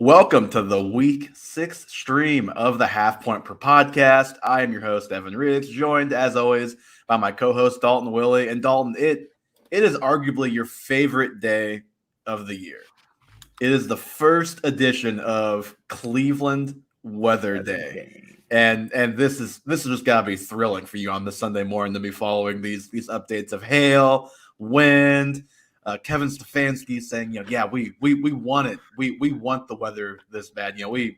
Welcome to the Week 6 stream of the Half Point Per Podcast. I am your host, Evan Riggs, joined, as always, by my co-host, Dalton Willie. And Dalton, it is arguably your favorite day of the year. It is the first edition of Cleveland Weather Day. And this is just gotta be thrilling for you on this Sunday morning to be following these updates of hail, wind. Kevin Stefanski saying, we want it. We want the weather this bad. We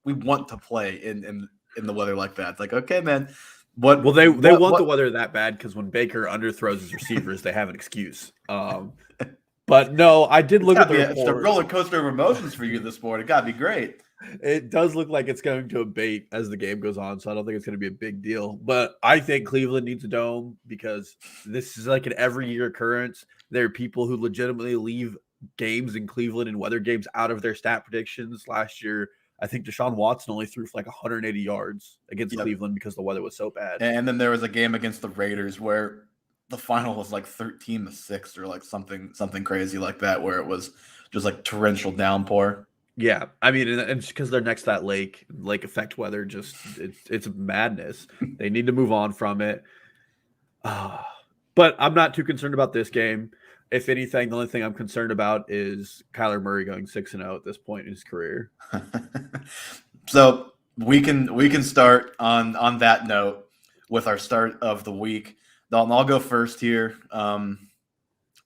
want to play in the weather like that. It's like, okay, man. They want the weather that bad because when Baker underthrows his receivers, they have an excuse. But no, I did look at the report. It's a roller coaster of emotions for you this morning. It gotta be great. It does look like it's going to abate as the game goes on, so I don't think it's going to be a big deal. But I think Cleveland needs a dome because this is like an every year occurrence. There are people who legitimately leave games in Cleveland and weather games out of their stat predictions. Last year, I think Deshaun Watson only threw for like 180 yards against Cleveland because the weather was so bad. And then there was a game against the Raiders where the final was like 13-6 or like something crazy like that, where it was just like torrential downpour. Yeah, I mean, and because they're next to that lake effect weather, just it's madness. They need to move on from it. But I'm not too concerned about this game. If anything, the only thing I'm concerned about is Kyler Murray going 6-0 at this point in his career. So we can start on that note with our start of the week. Dalton, I'll go first here.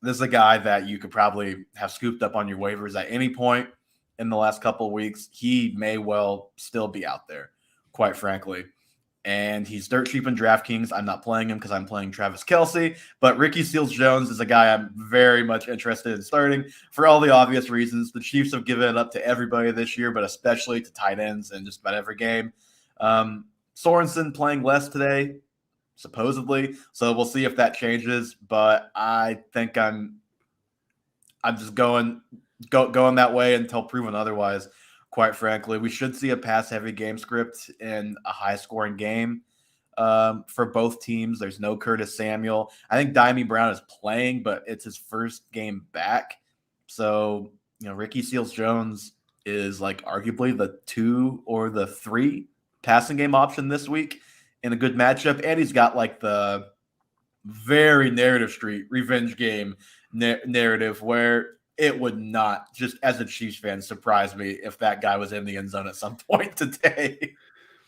This is a guy that you could probably have scooped up on your waivers at any point in the last couple of weeks. He may well still be out there, quite frankly. And he's dirt cheap in DraftKings. I'm not playing him because I'm playing Travis Kelce. But Ricky Seals-Jones is a guy I'm very much interested in starting for all the obvious reasons. The Chiefs have given it up to everybody this year, but especially to tight ends in just about every game. Sorensen playing less today, supposedly. So we'll see if that changes. But I think I'm just going that way until proven otherwise, quite frankly. We should see a pass-heavy game script in a high-scoring game for both teams. There's no Curtis Samuel. I think Dimey Brown is playing, but it's his first game back. So, Ricky Seals-Jones is like arguably the 2 or the 3 passing game option this week in a good matchup. And he's got like the very narrative street revenge game narrative where it would not, just as a Chiefs fan, surprise me if that guy was in the end zone at some point today.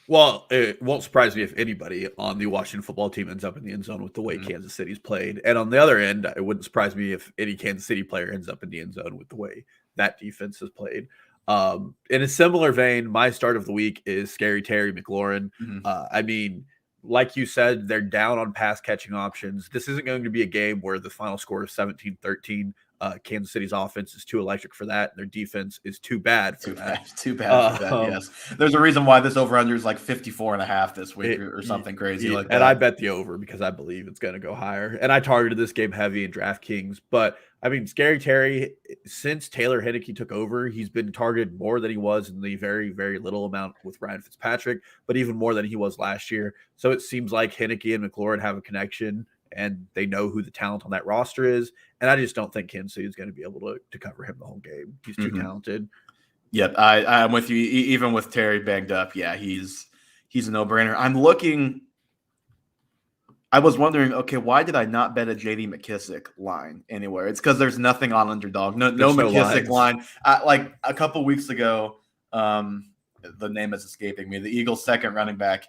Well, it won't surprise me if anybody on the Washington football team ends up in the end zone with the way Kansas City's played. And on the other end, it wouldn't surprise me if any Kansas City player ends up in the end zone with the way that defense has played. In a similar vein, my start of the week is Scary Terry McLaurin. I mean, like you said, they're down on pass catching options. This isn't going to be a game where the final score is 17-13. Kansas City's offense is too electric for that. Their defense is too bad for that. Too bad for that, yes. There's a reason why this over-under is like 54.5 this week or something crazy like that. And I bet the over because I believe it's going to go higher. And I targeted this game heavy in DraftKings. But, I mean, Scary Terry, since Taylor Heinicke took over, he's been targeted more than he was in the very, very little amount with Ryan Fitzpatrick, but even more than he was last year. So it seems like Heinicke and McLaurin have a connection, and they know who the talent on that roster is. And I just don't think Kansas City is going to be able to cover him the whole game. He's too talented. Yep, I'm with you. Even with Terry banged up, yeah, he's a no-brainer. I was wondering, okay, why did I not bet a J.D. McKissick line anywhere? It's because there's nothing on Underdog. No McKissick line. Like a couple weeks ago, the name is escaping me, the Eagles' second running back,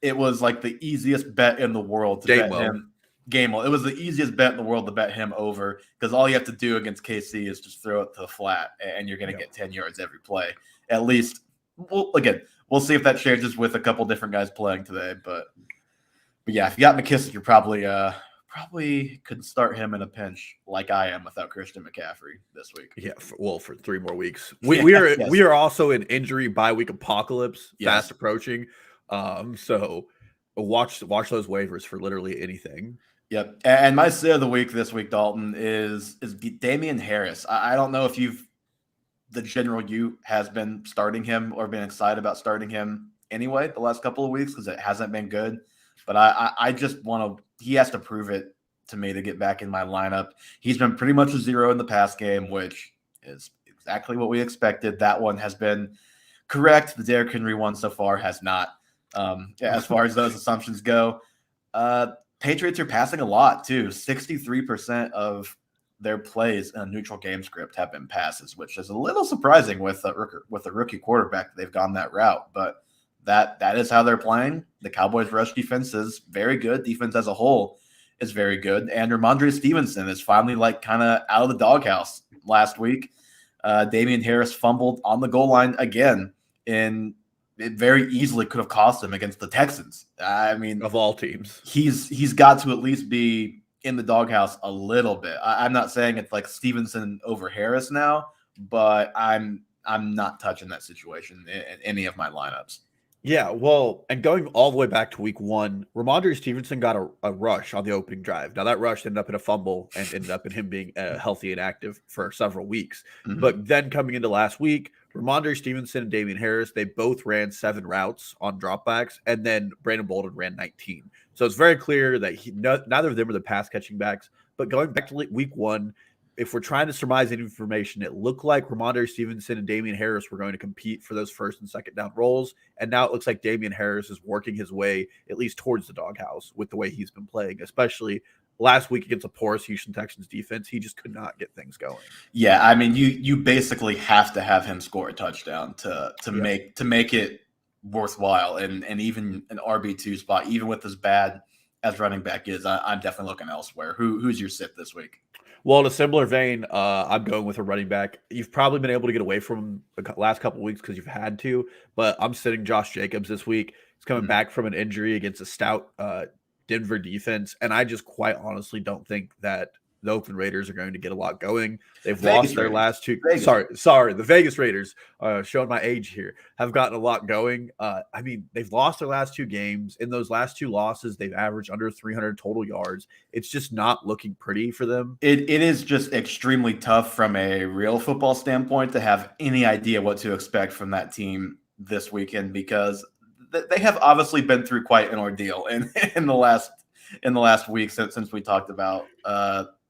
it was like the easiest bet in the world to bet him. Gamel. It was the easiest bet in the world to bet him over because all you have to do against KC is just throw it to the flat and you're going to get 10 yards every play. At least, we'll see if that changes with a couple different guys playing today. But yeah, if you got McKissick, you're probably could start him in a pinch like I am without Christian McCaffrey this week. Yeah, for 3 more weeks. We are also in injury bye week apocalypse fast approaching. So watch those waivers for literally anything. Yep. And my sit of the week this week, Dalton, is Damian Harris. I don't know if the general you has been starting him or been excited about starting him anyway the last couple of weeks because it hasn't been good. But I just he has to prove it to me to get back in my lineup. He's been pretty much a zero in the past game, which is exactly what we expected. That one has been correct. The Derrick Henry one so far has not. As far as those assumptions go, Patriots are passing a lot too. 63% of their plays in a neutral game script have been passes, which is a little surprising with a rookie quarterback. They've gone that route, but that is how they're playing. The Cowboys' rush defense is very good. Defense as a whole is very good. And Ramondre Stevenson is finally kind of out of the doghouse last week. Damian Harris fumbled on the goal line again, and it very easily could have cost him against the Texans. I mean, of all teams, he's got to at least be in the doghouse a little bit. I'm not saying it's like Stevenson over Harris now, but I'm not touching that situation in any of my lineups. Yeah, well, and going all the way back to week 1, Ramondre Stevenson got a rush on the opening drive. Now, that rush ended up in a fumble and ended up in him being healthy and active for several weeks. Mm-hmm. But then coming into last week, Ramondre Stevenson and Damian Harris, they both ran 7 routes on dropbacks, and then Brandon Bolden ran 19. So it's very clear that neither of them are the pass-catching backs. But going back to week 1, if we're trying to surmise any information, it looked like Ramondre Stevenson and Damian Harris were going to compete for those first and second down roles. And now it looks like Damian Harris is working his way at least towards the doghouse with the way he's been playing, especially last week against a porous Houston Texans defense. He just could not get things going. Yeah, I mean, you basically have to have him score a touchdown to make it worthwhile, and even an RB2 spot, even with as bad as running back is, I'm definitely looking elsewhere. Who's your sit this week? Well, in a similar vein, I'm going with a running back. You've probably been able to get away from the last couple of weeks because you've had to, but I'm sitting Josh Jacobs this week. He's coming back from an injury against a stout Denver defense, and I just quite honestly don't think that the Oakland Raiders are going to get a lot going. They've lost their last two. Sorry, the Vegas Raiders, showing my age here, have gotten a lot going. I mean, they've lost their last 2 games. In those last 2 losses, they've averaged under 300 total yards. It's just not looking pretty for them. It is just extremely tough from a real football standpoint to have any idea what to expect from that team this weekend, because they have obviously been through quite an ordeal in the last week since we talked about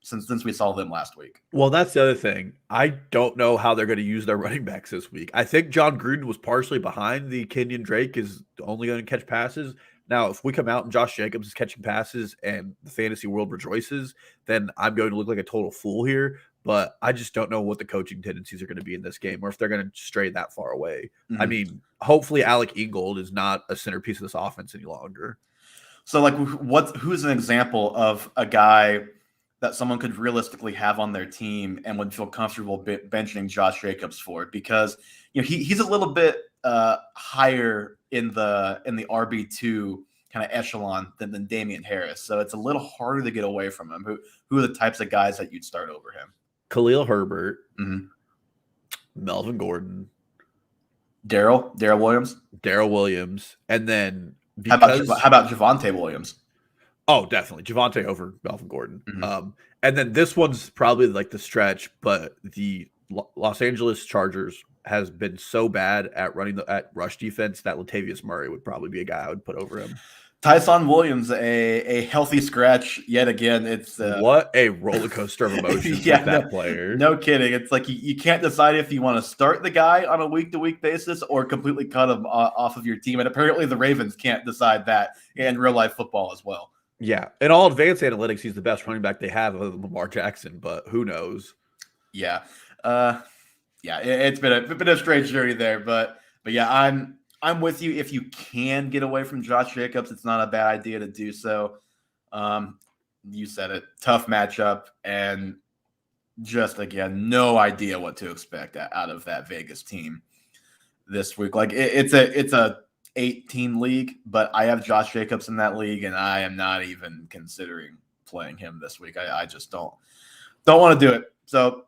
since we saw them last week. Well, that's the other thing. I don't know how they're going to use their running backs this week. I think John Gruden was partially behind the Kenyon Drake is only going to catch passes. Now, if we come out and Josh Jacobs is catching passes and the fantasy world rejoices, then I'm going to look like a total fool here. But I just don't know what the coaching tendencies are going to be in this game, or if they're going to stray that far away. Mm-hmm. I mean, hopefully Alec Ingold is not a centerpiece of this offense any longer. So, who's an example of a guy that someone could realistically have on their team and would feel comfortable benching Josh Jacobs for it? Because he's a little bit higher in the RB2 kind of echelon than Damian Harris, so it's a little harder to get away from him. Who are the types of guys that you'd start over him? Khalil Herbert, mm-hmm. Melvin Gordon, Darrell Williams, and then how about Javonte Williams? Oh, definitely Javonte over Melvin Gordon. Mm-hmm. And then this one's probably like the stretch, but the Los Angeles Chargers has been so bad at running at rush defense that Latavius Murray would probably be a guy I would put over him. Tyson Williams, a healthy scratch yet again. It's what a roller coaster of emotions with that player. No kidding. It's like you can't decide if you want to start the guy on a week-to-week basis or completely cut him off of your team. And apparently the Ravens can't decide that in real-life football as well. Yeah. In all advanced analytics, he's the best running back they have other than Lamar Jackson, but who knows? Yeah. It's been a strange journey there, but yeah, I'm with you. If you can get away from Josh Jacobs, it's not a bad idea to do so. You said it, tough matchup, and just again, no idea what to expect out of that Vegas team this week. Like it's a 8-team league, but I have Josh Jacobs in that league, and I am not even considering playing him this week. I just don't want to do it. So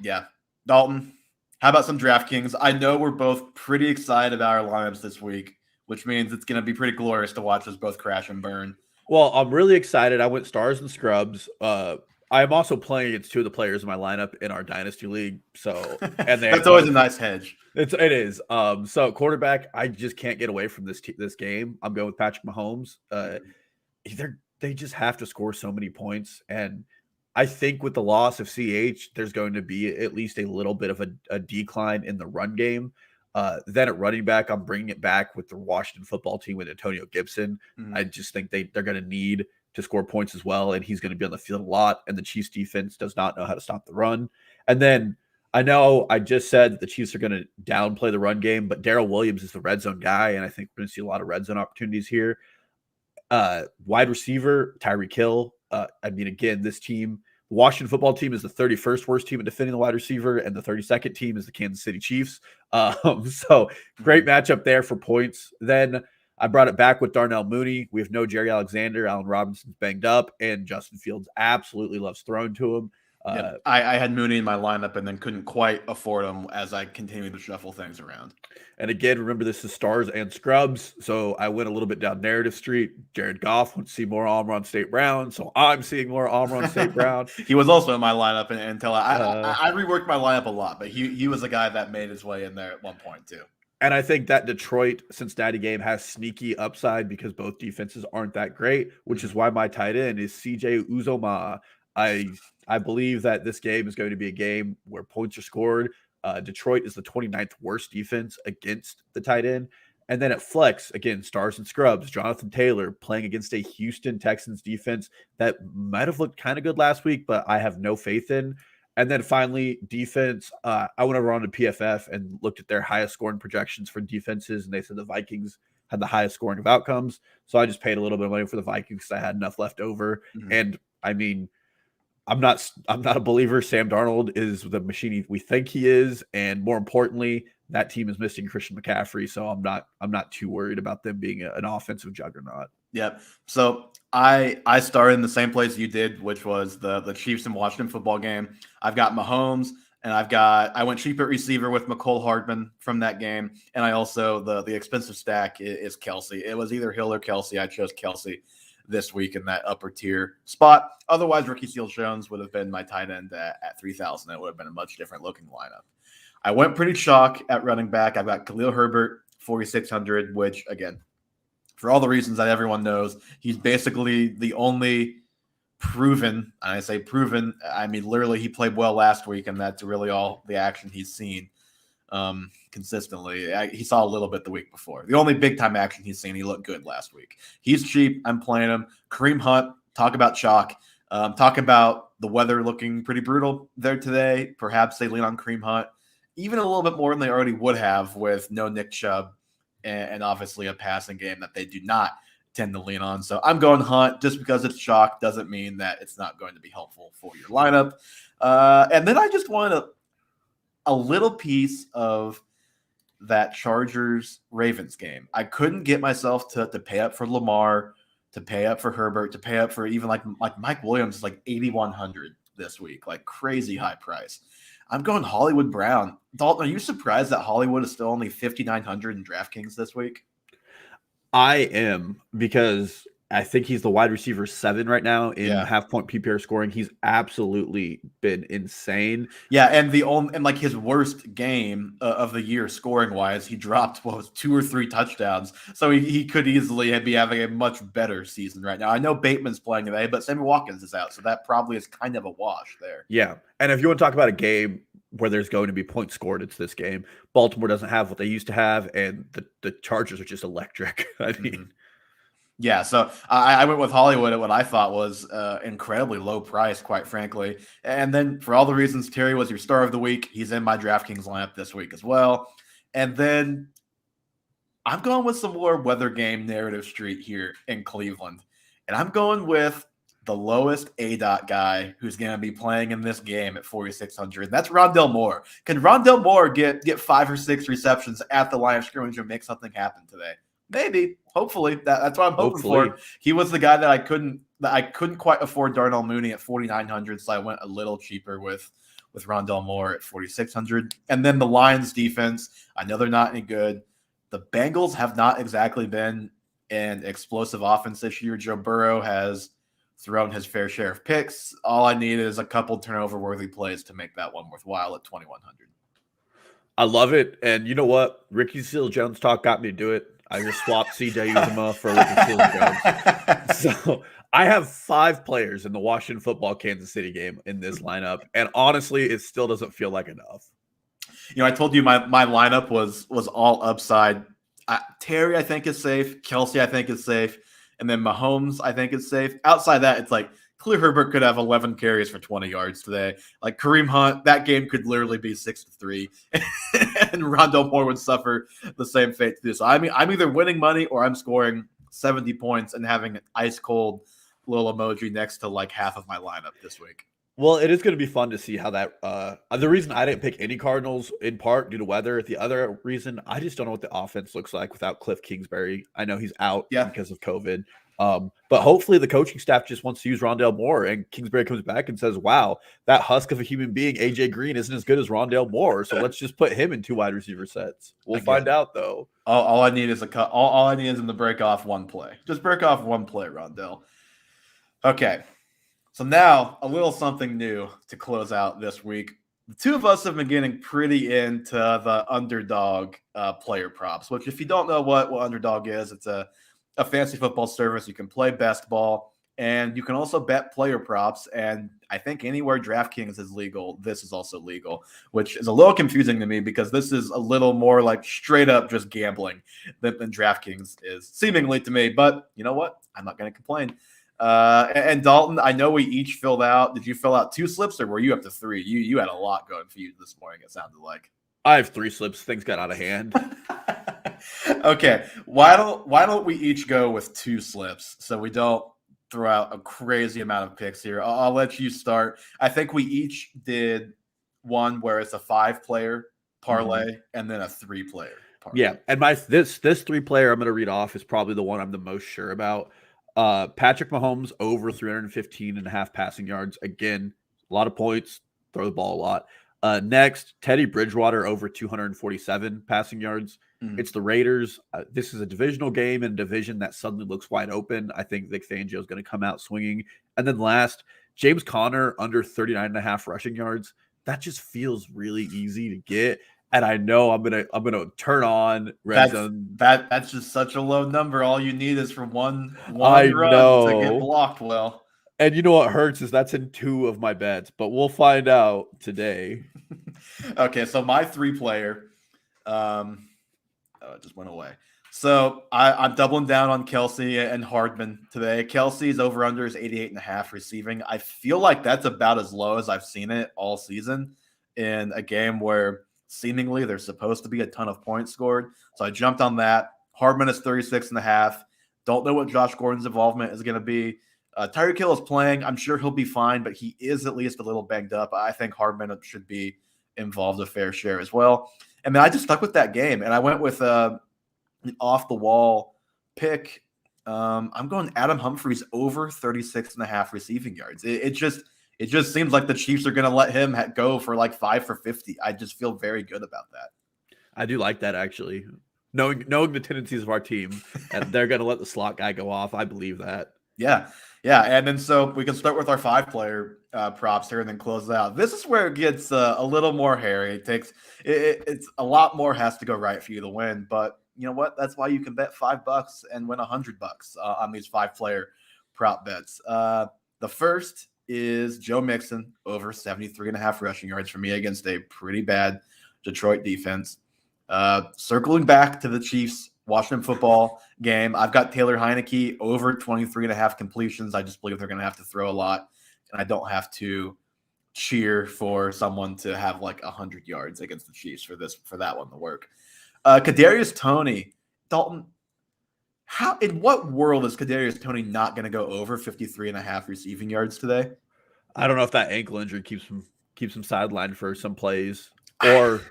yeah, Dalton, how about some DraftKings? I know we're both pretty excited about our lineups this week, which means it's going to be pretty glorious to watch us both crash and burn. Well, I'm really excited. I went stars and scrubs. I am also playing against 2 of the players in my lineup in our dynasty league. So, and that's always a nice hedge. It is. So quarterback, I just can't get away from this game. I'm going with Patrick Mahomes. They just have to score so many points, and I think with the loss of CH, there's going to be at least a little bit of a decline in the run game. Then at running back, I'm bringing it back with the Washington football team with Antonio Gibson. I just think they're going to need to score points as well, and he's going to be on the field a lot, and the Chiefs defense does not know how to stop the run. And then I know I just said that the Chiefs are going to downplay the run game, but Darrell Williams is the red zone guy, and I think we're going to see a lot of red zone opportunities here. Wide receiver, Tyreek Hill. I mean, again, this team, the Washington football team, is the 31st worst team at defending the wide receiver, and the 32nd team is the Kansas City Chiefs. So great matchup there for points. Then I brought it back with Darnell Mooney. We have no Jerry Alexander. Allen Robinson's banged up, and Justin Fields absolutely loves throwing to him. I had Mooney in my lineup and then couldn't quite afford him as I continued to shuffle things around. And again, remember, this is stars and scrubs, so I went a little bit down narrative street. Jared Goff wants to see more Amon St. Brown, so I'm seeing more Amon St. Brown. He was also in my lineup until I reworked my lineup a lot, but he was a guy that made his way in there at one point too. And I think that Detroit-Cincinnati game has sneaky upside because both defenses aren't that great, which is why my tight end is CJ Uzomah. I believe that this game is going to be a game where points are scored. Detroit is the 29th worst defense against the tight end. And then at flex, again, stars and scrubs, Jonathan Taylor playing against a Houston Texans defense that might have looked kind of good last week, but I have no faith in. And then finally, defense. I went over on to PFF and looked at their highest scoring projections for defenses, and they said the Vikings had the highest scoring of outcomes. So I just paid a little bit of money for the Vikings because I had enough left over. And I mean, I'm not a believer Sam Darnold is the machine we think he is, and more importantly, that team is missing Christian McCaffrey, so I'm not too worried about them being an offensive juggernaut. Yep. So I started in the same place you did, which was the Chiefs and Washington football game. I've got Mahomes, and I went cheap at receiver with McCole Hardman from that game, and I also the expensive stack is Kelsey. It was either Hill or Kelsey. I chose Kelsey this week in that upper tier spot. Otherwise, Ricky Seals-Jones would have been my tight end at 3,000. It would have been a much different looking lineup. I went pretty chalk at running back. I've got Khalil Herbert, 4,600, which, again, for all the reasons that everyone knows, he's basically the only proven, and I say proven, I mean, literally he played well last week, and that's really all the action he's seen consistently. He saw a little bit the week before. The only big-time action he's seen, he looked good last week. He's cheap. I'm playing him. Kareem Hunt, talk about chalk. Talk about the weather looking pretty brutal there today. Perhaps they lean on Kareem Hunt even a little bit more than they already would have with no Nick Chubb and obviously a passing game that they do not tend to lean on. So I'm going Hunt. Just because it's chalk doesn't mean that it's not going to be helpful for your lineup. And then I just wanted a little piece of that Chargers-Ravens game. I couldn't get myself to pay up for Lamar, to pay up for Herbert, to pay up for even like Mike Williams is like 8,100 this week, like crazy high price. I'm going Hollywood Brown. Dalton, are you surprised that Hollywood is still only 5,900 in DraftKings this week? I am, because I think he's the wide receiver 7 right now in half-point PPR scoring. He's absolutely been insane. Yeah, and like his worst game of the year scoring-wise, he dropped 2 or 3 touchdowns. So he could easily be having a much better season right now. I know Bateman's playing today, but Sammy Watkins is out, so that probably is kind of a wash there. Yeah, and if you want to talk about a game where there's going to be points scored, it's this game. Baltimore doesn't have what they used to have, and the Chargers are just electric. I mean, yeah, so I went with Hollywood at what I thought was incredibly low price, quite frankly. And then for all the reasons, Terry was your star of the week. He's in my DraftKings lineup this week as well. And then I'm going with some more weather game narrative street here in Cleveland. And I'm going with the lowest ADOT guy who's going to be playing in this game at 4,600. That's Rondell Moore. Can Rondell Moore get 5 or 6 receptions at the line of scrimmage and make something happen today? Maybe, hopefully. That's what I'm hoping for. He was the guy that I couldn't quite afford Darnell Mooney at 4,900, so I went a little cheaper with Rondell Moore at 4,600. And then the Lions defense, I know they're not any good. The Bengals have not exactly been an explosive offense this year. Joe Burrow has thrown his fair share of picks. All I need is a couple turnover-worthy plays to make that one worthwhile at 2,100. I love it. And you know what? Ricky Seals-Jones talk got me to do it. I just swapped CJ Uzomah for Lucas Seals-Jones. So I have 5 players in the Washington football Kansas City game in this lineup, and honestly, it still doesn't feel like enough. I told you my lineup was all upside. Terry, I think, is safe. Kelsey, I think, is safe. And then Mahomes, I think, is safe. Outside that, it's like Khalil Herbert could have 11 carries for 20 yards today. Like Kareem Hunt, that game could literally be 6-3. And Rondell Moore would suffer the same fate to do. So I'm either winning money or I'm scoring 70 points and having an ice cold little emoji next to like half of my lineup this week. Well, it is going to be fun to see how that the reason I didn't pick any Cardinals in part due to weather. The other reason, I just don't know what the offense looks like without Cliff Kingsbury. I know he's out because of COVID. But hopefully the coaching staff just wants to use Rondell Moore, and Kingsbury comes back and says, wow, that husk of a human being, AJ Green, isn't as good as Rondell Moore. So let's just put him in 2 wide receiver sets. We'll find out, though. All I need is all I need is him to break off one play. Just break off one play, Rondell. Okay. So now a little something new to close out this week. The two of us have been getting pretty into the underdog player props, which if you don't know what underdog is, it's a fantasy football service. You can play best ball and you can also bet player props. And I think anywhere DraftKings is legal, this is also legal, which is a little confusing to me because this is a little more like straight up just gambling than DraftKings is seemingly to me. But you know what? I'm not going to complain. And Dalton, I know we each filled out. Did you fill out 2 slips or were you up to 3? You had a lot going for you this morning, it sounded like. I have 3 slips. Things got out of hand. Okay. Why don't we each go with 2 slips so we don't throw out a crazy amount of picks here? I'll let you start. I think we each did one where it's a 5-player parlay and then a 3-player parlay. Yeah. And this 3-player I'm going to read off is probably the one I'm the most sure about. Patrick Mahomes over 315.5 passing yards. Again, a lot of points, throw the ball a lot. Next, Teddy Bridgewater over 247 passing yards. It's the Raiders. This is a divisional game in a division that suddenly looks wide open. I think Vic Fangio is going to come out swinging. And then last, James Conner under 39.5 rushing yards. That just feels really easy to get. And I know I'm gonna turn on red zone. That's just such a low number. All you need is for one run to get blocked well. And you know what hurts is that's in 2 of my bets, but we'll find out today. Okay, so my 3-player, it just went away. So I'm doubling down on Kelsey and Hardman today. Kelsey's over under is 88.5 receiving. I feel like that's about as low as I've seen it all season in a game where seemingly there's supposed to be a ton of points scored. So I jumped on that. Hardman is 36.5. Don't know what Josh Gordon's involvement is going to be. Tyreek Hill is playing. I'm sure he'll be fine, but he is at least a little banged up. I think Hardman should be involved a fair share as well. And then I just stuck with that game, and I went with an off-the-wall pick. I'm going Adam Humphries over 36.5 receiving yards. It just seems like the Chiefs are going to let him go for like 5 for 50. I just feel very good about that. I do like that, actually. Knowing the tendencies of our team, and they're going to let the slot guy go off. I believe that. Yeah. And then so we can start with our 5-player props here and then close out. This is where it gets a little more hairy. It's a lot more has to go right for you to win. But you know what? That's why you can bet $5 and win $100 on these 5-player prop bets. The first is Joe Mixon over 73.5 rushing yards for me against a pretty bad Detroit defense. Circling back to the Chiefs Washington football game, I've got Taylor Heineke over 23.5 completions. I just believe they're going to have to throw a lot, and I don't have to cheer for someone to have like 100 yards against the Chiefs for that one to work. Kadarius Toney, Dalton. In what world is Kadarius Toney not going to go over 53.5 receiving yards today? I don't know if that ankle injury keeps him sidelined for some plays. Or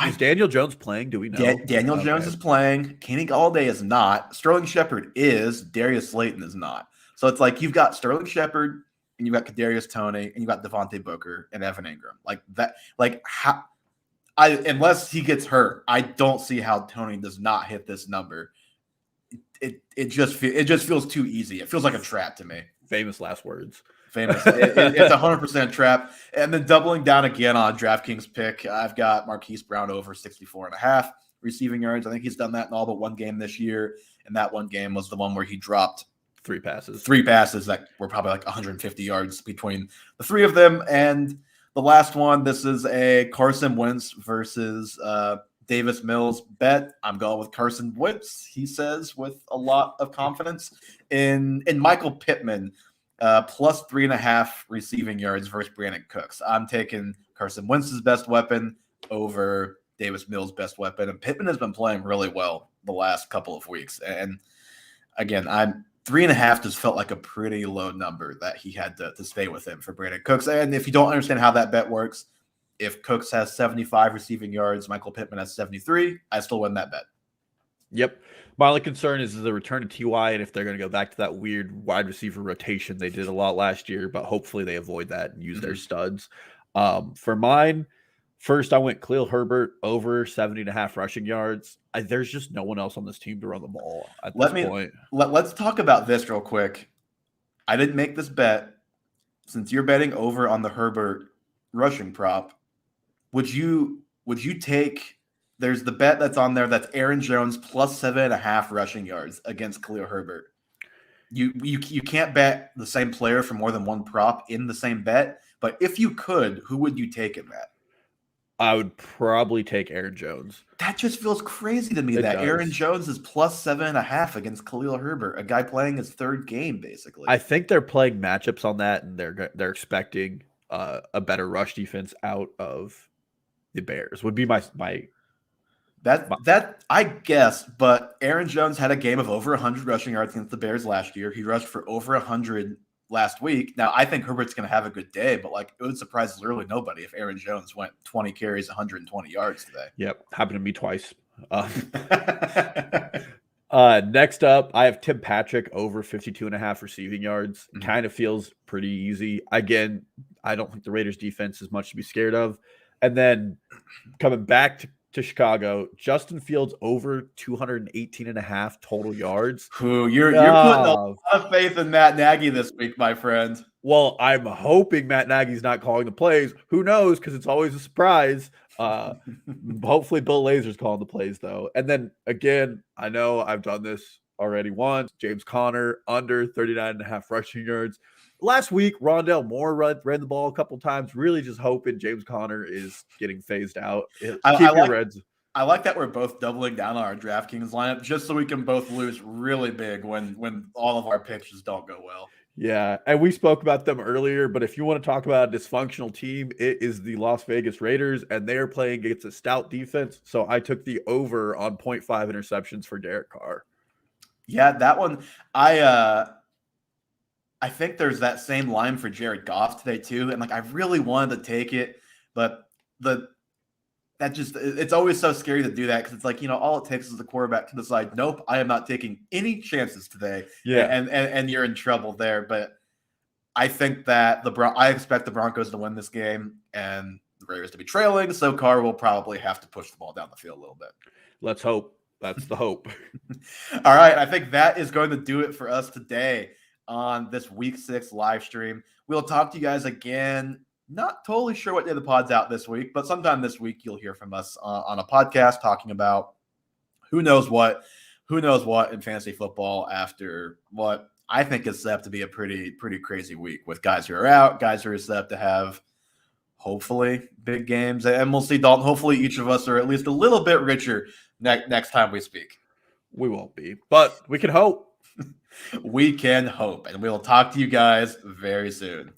is Daniel Jones playing? Do we know? Daniel Jones is playing. Kenny Galladay is not. Sterling Shepard is. Darius Slayton is not. So it's like you've got Sterling Shepard and you've got Kadarius Toney and you've got Devontae Booker and Evan Ingram. Like that. Like how? Unless he gets hurt, I don't see how Toney does not hit this number. It just feels too easy. It feels like a trap to me. Famous last words. Famous. It's 100% trap. And then doubling down again on DraftKings pick, I've got Marquise Brown over 64.5. receiving yards. I think he's done that in all but one game this year. And that one game was the one where he dropped 3 passes. 3 passes that were probably like 150 yards between the 3 of them. And the last one, this is a Carson Wentz versus Davis Mills bet. I'm going with Carson Wentz, he says, with a lot of confidence. In Michael Pittman, plus 3.5 receiving yards versus Brandon Cooks. I'm taking Carson Wentz's best weapon over Davis Mills' best weapon. And Pittman has been playing really well the last couple of weeks. And again, 3.5 just felt like a pretty low number that he had to stay with him for Brandon Cooks. And if you don't understand how that bet works, if Cooks has 75 receiving yards, Michael Pittman has 73, I still win that bet. Yep. My only concern is the return to TY and if they're going to go back to that weird wide receiver rotation they did a lot last year, but hopefully they avoid that and use their studs. For mine, first I went Khalil Herbert over 70.5 rushing yards. There's just no one else on this team to run the ball at this point. Let's talk about this real quick. I didn't make this bet. Since you're betting over on the Herbert rushing prop, would you take, there's the bet that's on there that's Aaron Jones plus 7.5 rushing yards against Khalil Herbert. You can't bet the same player for more than one prop in the same bet, but if you could, who would you take in that? I would probably take Aaron Jones. That just feels crazy to me. Aaron Jones is plus 7.5 against Khalil Herbert, a guy playing his 3rd game, basically. I think they're playing matchups on that, and they're expecting a better rush defense out of the Bears. Would be my that I guess. But Aaron Jones had a game of over 100 rushing yards against the Bears last year. He rushed for over 100 last week. Now, I think Herbert's going to have a good day, but like it would surprise literally nobody if Aaron Jones went 20 carries, 120 yards today. Yep. Happened to me twice. Next up, I have Tim Patrick over 52.5 receiving yards. Kind of feels pretty easy. Again, I don't think the Raiders defense is much to be scared of. And then coming back to Chicago, Justin Fields over 218.5 total yards. You're putting a lot of faith in Matt Nagy this week, my friend. Well, I'm hoping Matt Nagy's not calling the plays. Who knows? Because it's always a surprise. Hopefully Bill Lazor's calling the plays, though. And then, again, I know I've done this already once. James Conner under 39.5 rushing yards. Last week, Rondale Moore ran the ball a couple times, really just hoping James Conner is getting phased out. I like that we're both doubling down on our DraftKings lineup just so we can both lose really big when all of our picks just don't go well. Yeah, and we spoke about them earlier, but if you want to talk about a dysfunctional team, it is the Las Vegas Raiders, and they are playing against a stout defense, so I took the over on 0.5 interceptions for Derek Carr. Yeah, that one, I think there's that same line for Jared Goff today too, and like I really wanted to take it, but it's always so scary to do that because it's like, all it takes is the quarterback to decide, nope, I am not taking any chances today. Yeah, and you're in trouble there. But I think that I expect the Broncos to win this game and the Raiders to be trailing, so Carr will probably have to push the ball down the field a little bit. Let's hope. That's the hope. All right, I think that is going to do it for us today on this Week 6 live stream. We'll talk to you guys again. Not totally sure what day the pod's out this week, but sometime this week you'll hear from us on a podcast talking about who knows what in fantasy football after what I think is set up to be a pretty crazy week with guys who are out, guys who are set up to have hopefully big games. And we'll see, Dalton, hopefully each of us are at least a little bit richer next time we speak. We won't be, but we can hope. We can hope, and we'll talk to you guys very soon.